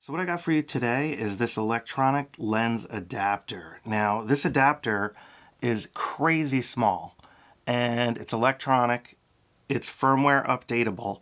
So what I got for you today is this electronic lens adapter. Now, this adapter is crazy small, and it's electronic, it's firmware updatable,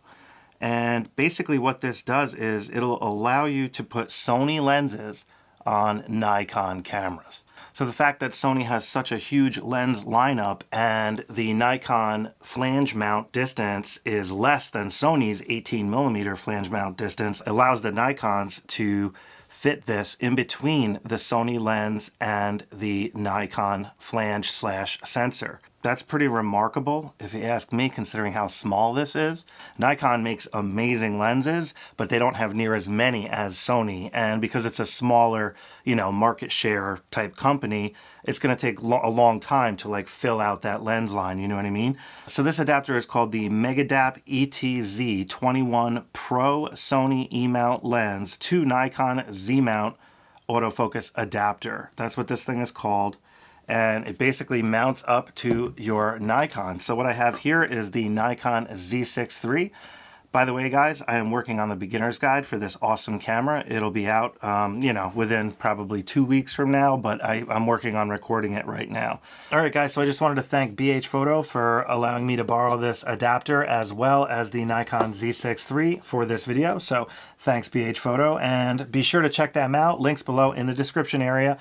and basically what this does is it'll allow you to put Sony lenses on Nikon cameras. So the fact that Sony has such a huge lens lineup and the Nikon flange mount distance is less than Sony's 18mm flange mount distance allows the Nikons to fit this in between the Sony lens and the Nikon flange slash sensor. That's pretty remarkable if you ask me, considering how small this is. Nikon makes amazing lenses, but they don't have near as many as Sony. And because it's a smaller, market share type company, it's going to take a long time to like fill out that lens line, you know what I mean? So this adapter is called the Megadap ETZ21 Pro Sony E-mount lens to Nikon Z-mount autofocus adapter. That's what this thing is called. And it basically mounts up to your Nikon. So what I have here is the Nikon Z6 III. By the way, guys, I am working on the beginner's guide for this awesome camera. It'll be out, within probably 2 weeks from now, but I'm working on recording it right now. All right, guys, so I just wanted to thank BH Photo for allowing me to borrow this adapter as well as the Nikon Z6 III for this video. So thanks, BH Photo, and be sure to check them out. Links below in the description area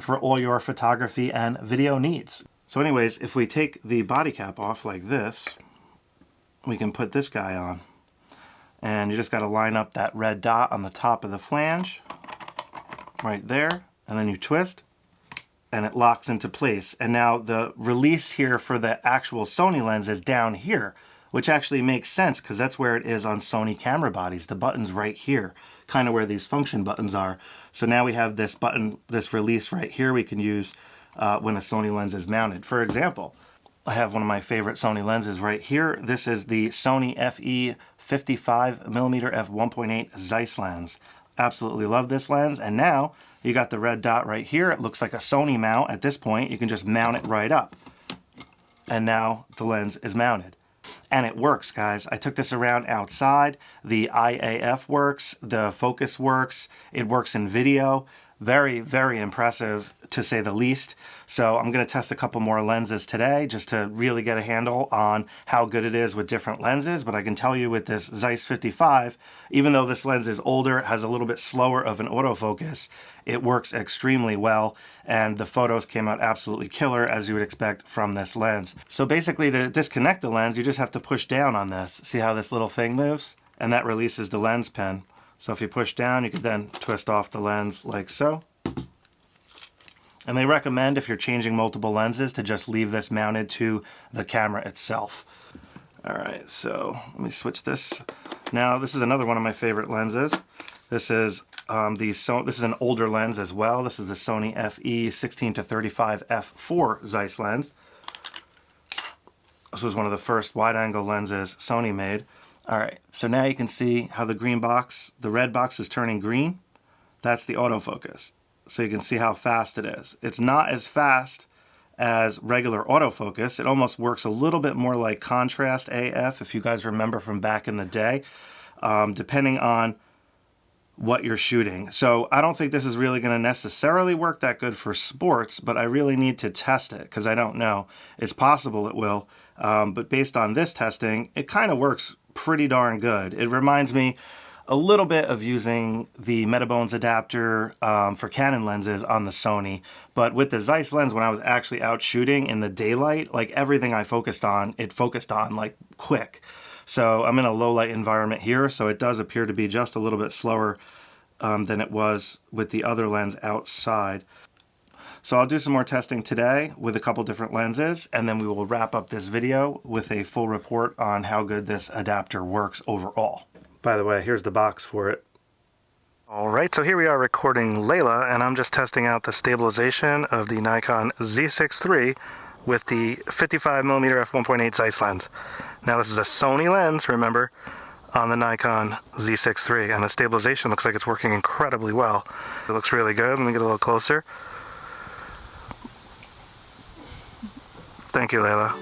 for all your photography and video needs. So anyways, if we take the body cap off like this, we can put this guy on. And you just got to line up that red dot on the top of the flange, right there, and then you twist, and it locks into place. And now the release here for the actual Sony lens is down here, which actually makes sense because that's where it is on Sony camera bodies. The button's right here, kind of where these function buttons are. So now we have this button, this release right here we can use when a Sony lens is mounted. For example, I have one of my favorite Sony lenses right here. This is the Sony FE 55mm f1.8 Zeiss lens. Absolutely love this lens. And now you got the red dot right here. It looks like a Sony mount at this point. You can just mount it right up. And now the lens is mounted. And it works, guys. I took this around outside. The IAF works, the focus works, it works in video. Very, very impressive, to say the least. So I'm going to test a couple more lenses today just to really get a handle on how good it is with different lenses. But I can tell you with this Zeiss 55, even though this lens is older, has a little bit slower of an autofocus, it works extremely well. And the photos came out absolutely killer, as you would expect from this lens. So basically, to disconnect the lens, you just have to push down on this. See how this little thing moves? And that releases the lens pin. So if you push down, you can then twist off the lens like so. And they recommend, if you're changing multiple lenses, to just leave this mounted to the camera itself. All right, so let me switch this. Now, this is another one of my favorite lenses. This is this is an older lens as well. This is the Sony FE 16-35 f4 Zeiss lens. This was one of the first wide-angle lenses Sony made. All right, so now you can see how the red box is turning green. That's the autofocus. So you can see how fast it is. It's not as fast as regular autofocus. It almost works a little bit more like contrast AF, if you guys remember from back in the day, depending on what you're shooting. So I don't think this is really going to necessarily work that good for sports, but I really need to test it because I don't know. It's possible it will, but based on this testing, it kind of works pretty darn good. It reminds me a little bit of using the Metabones adapter for Canon lenses on the Sony, but with the Zeiss lens, when I was actually out shooting in the daylight, like everything I focused on, it focused on like quick. So I'm in a low light environment here, so it does appear to be just a little bit slower than it was with the other lens outside. So I'll do some more testing today with a couple different lenses, and then we will wrap up this video with a full report on how good this adapter works overall. By the way, here's the box for it. All right, so here we are recording Layla, and I'm just testing out the stabilization of the Nikon Z6 III with the 55mm f1.8 Zeiss lens. Now this is a Sony lens, remember, on the Nikon Z6 III, and the stabilization looks like it's working incredibly well. It looks really good. Let me get a little closer. Thank you, Layla.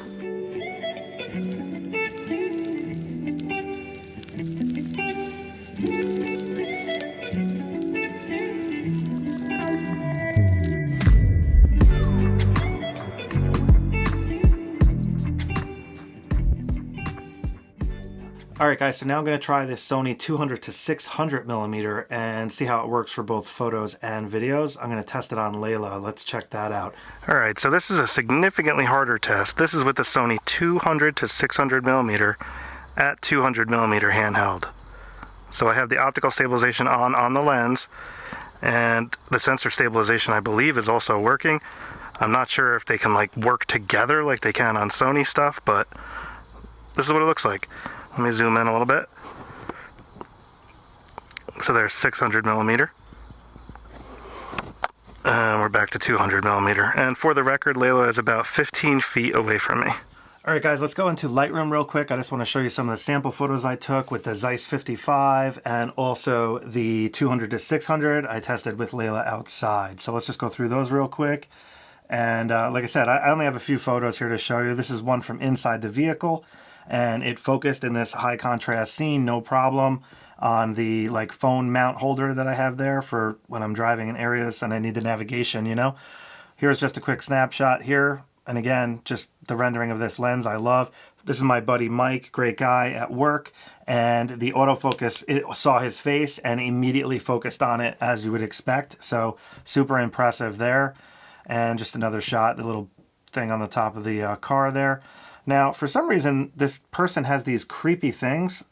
Alright guys, so now I'm going to try this Sony 200 to 600 millimeter and see how it works for both photos and videos. I'm going to test it on Layla. Let's check that out. Alright, so this is a significantly harder test. This is with the Sony 200 to 600 millimeter at 200 millimeter handheld. So I have the optical stabilization on the lens, and the sensor stabilization I believe is also working. I'm not sure if they can like work together like they can on Sony stuff, but this is what it looks like. Let me zoom in a little bit. So there's 600 millimeter. And we're back to 200 millimeter. And for the record, Layla is about 15 feet away from me. Alright guys, let's go into Lightroom real quick. I just want to show you some of the sample photos I took with the Zeiss 55 and also the 200 to 600 I tested with Layla outside. So let's just go through those real quick. And like I said, I only have a few photos here to show you. This is one from inside the vehicle, and it focused in this high contrast scene, no problem, on the like phone mount holder that I have there for when I'm driving in areas and I need the navigation, you know. Here's just a quick snapshot here. And again, just the rendering of this lens I love. This is my buddy Mike, great guy at work, and the autofocus, it saw his face and immediately focused on it as you would expect. So super impressive there. And just another shot, the little thing on the top of the car there. Now, for some reason, this person has these creepy things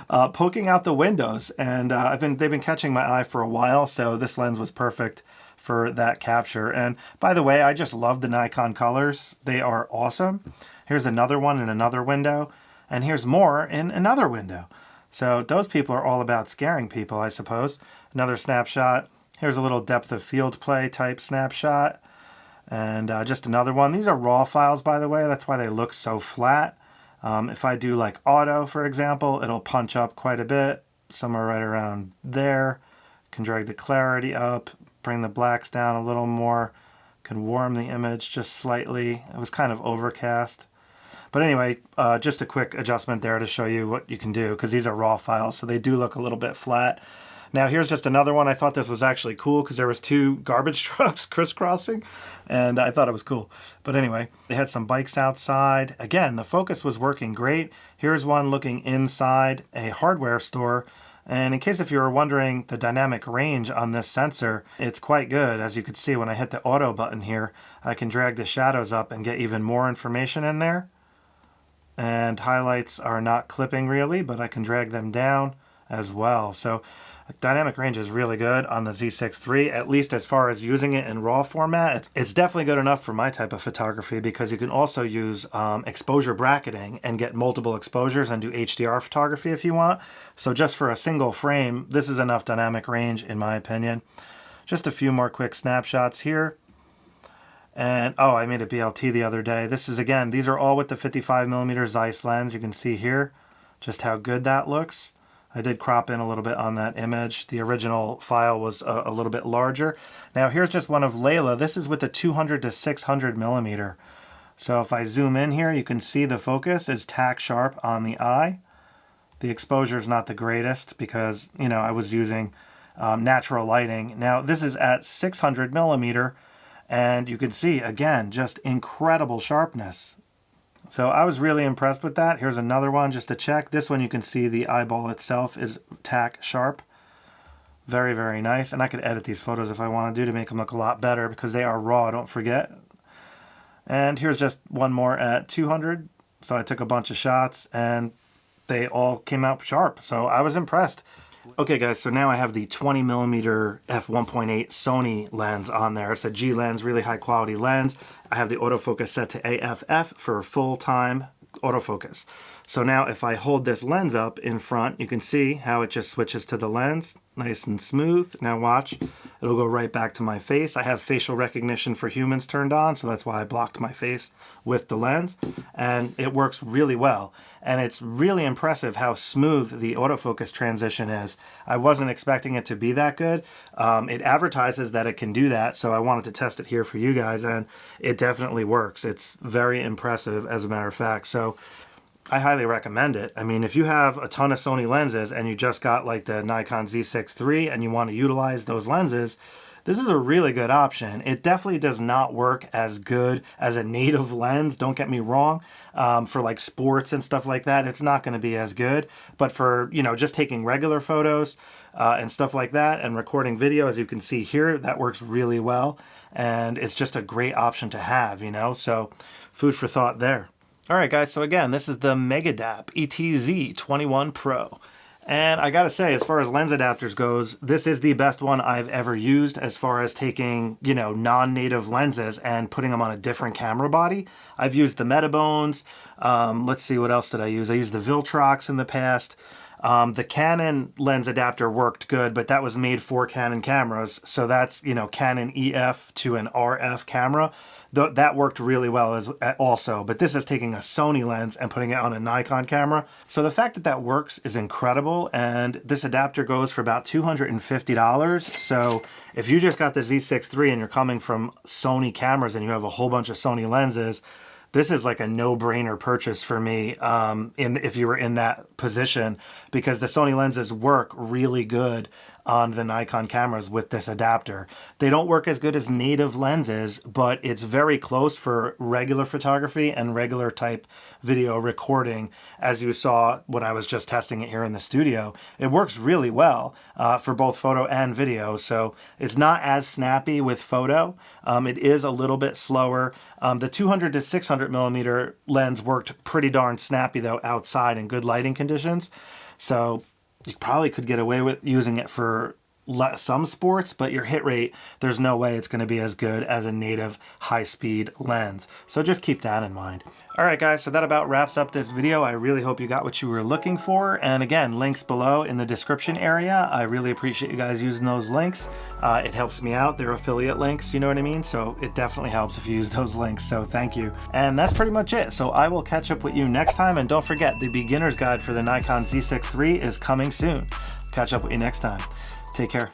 poking out the windows, and they've been catching my eye for a while, so this lens was perfect for that capture. And by the way, I just love the Nikon colors. They are awesome. Here's another one in another window, and here's more in another window. So those people are all about scaring people, I suppose. Another snapshot. Here's a little depth of field play type snapshot. And just another one. These are raw files, by the way. That's why they look so flat. If I do like auto, for example, it'll punch up quite a bit. Somewhere right around there. Can drag the clarity up, bring the blacks down a little more. Can warm the image just slightly. It was kind of overcast. But anyway, just a quick adjustment there to show you what you can do, because these are raw files, so they do look a little bit flat. Now here's just another one. I thought this was actually cool because there was two garbage trucks crisscrossing, and I thought it was cool. But anyway, they had some bikes outside. Again, the focus was working great. Here's one looking inside a hardware store. And in case if you were wondering the dynamic range on this sensor, it's quite good. As you can see, when I hit the auto button here, I can drag the shadows up and get even more information in there. And highlights are not clipping really, but I can drag them down as well. So dynamic range is really good on the Z6 III, at least as far as using it in RAW format. It's definitely good enough for my type of photography, because you can also use exposure bracketing and get multiple exposures and do HDR photography if you want. So just for a single frame, this is enough dynamic range in my opinion. Just a few more quick snapshots here. And oh, I made a BLT the other day. This is, again, these are all with the 55mm Zeiss lens. You can see here just how good that looks. I did crop in a little bit on that image. The original file was a little bit larger. Now here's just one of Layla. This is with the 200 to 600 millimeter. So if I zoom in here, you can see the focus is tack sharp on the eye. The exposure is not the greatest because, you know, I was using natural lighting. Now this is at 600 millimeter, and you can see, again, just incredible sharpness. So I was really impressed with that. Here's another one just to check. This one you can see the eyeball itself is tack sharp. Very, very nice. And I could edit these photos if I want to make them look a lot better because they are raw, don't forget. And here's just one more at 200. So I took a bunch of shots and they all came out sharp. So I was impressed. Okay guys, so now I have the 20mm f1.8 Sony lens on there. It's a G lens, really high quality lens. I have the autofocus set to AFF for full-time autofocus. So now if I hold this lens up in front, you can see how it just switches to the lens, nice and smooth. Now watch, it'll go right back to my face. I have facial recognition for humans turned on, so that's why I blocked my face with the lens, and it works really well. And it's really impressive how smooth the autofocus transition is. I wasn't expecting it to be that good. It advertises that it can do that, so I wanted to test it here for you guys, and it definitely works. It's very impressive, as a matter of fact. So I highly recommend it. I mean, if you have a ton of Sony lenses and you just got like the Nikon Z6 III and you want to utilize those lenses, this is a really good option. It definitely does not work as good as a native lens, don't get me wrong. For like sports and stuff like that, it's not going to be as good. But for, you know, just taking regular photos and stuff like that and recording video, as you can see here, that works really well. And it's just a great option to have, you know, so food for thought there. All right, guys, so again, this is the Megadap ETZ21 Pro. And I gotta say, as far as lens adapters goes, this is the best one I've ever used as far as taking, you know, non-native lenses and putting them on a different camera body. I've used the Metabones. Let's see, what else did I use? I used the Viltrox in the past. The Canon lens adapter worked good, but that was made for Canon cameras. So that's, you know, Canon EF to an RF camera. That worked really well also, but this is taking a Sony lens and putting it on a Nikon camera. So the fact that that works is incredible, and this adapter goes for about $250. So if you just got the Z6 III and you're coming from Sony cameras and you have a whole bunch of Sony lenses, this is like a no-brainer purchase for me if you were in that position, because the Sony lenses work really good on the Nikon cameras with this adapter. They don't work as good as native lenses, but it's very close for regular photography and regular type video recording, as you saw when I was just testing it here in the studio. It works really well for both photo and video, so it's not as snappy with photo. It is a little bit slower. The 200 to 600 millimeter lens worked pretty darn snappy though outside in good lighting conditions. So you probably could get away with using it for some sports, but your hit rate, there's no way it's going to be as good as a native high-speed lens. So just keep that in mind. All right, guys, so that about wraps up this video. I really hope you got what you were looking for. And again, links below in the description area. I really appreciate you guys using those links. It helps me out. They're affiliate links, you know what I mean? So it definitely helps if you use those links. So thank you. And that's pretty much it. So I will catch up with you next time. And don't forget, the beginner's guide for the Nikon Z6 III is coming soon. Catch up with you next time. Take care.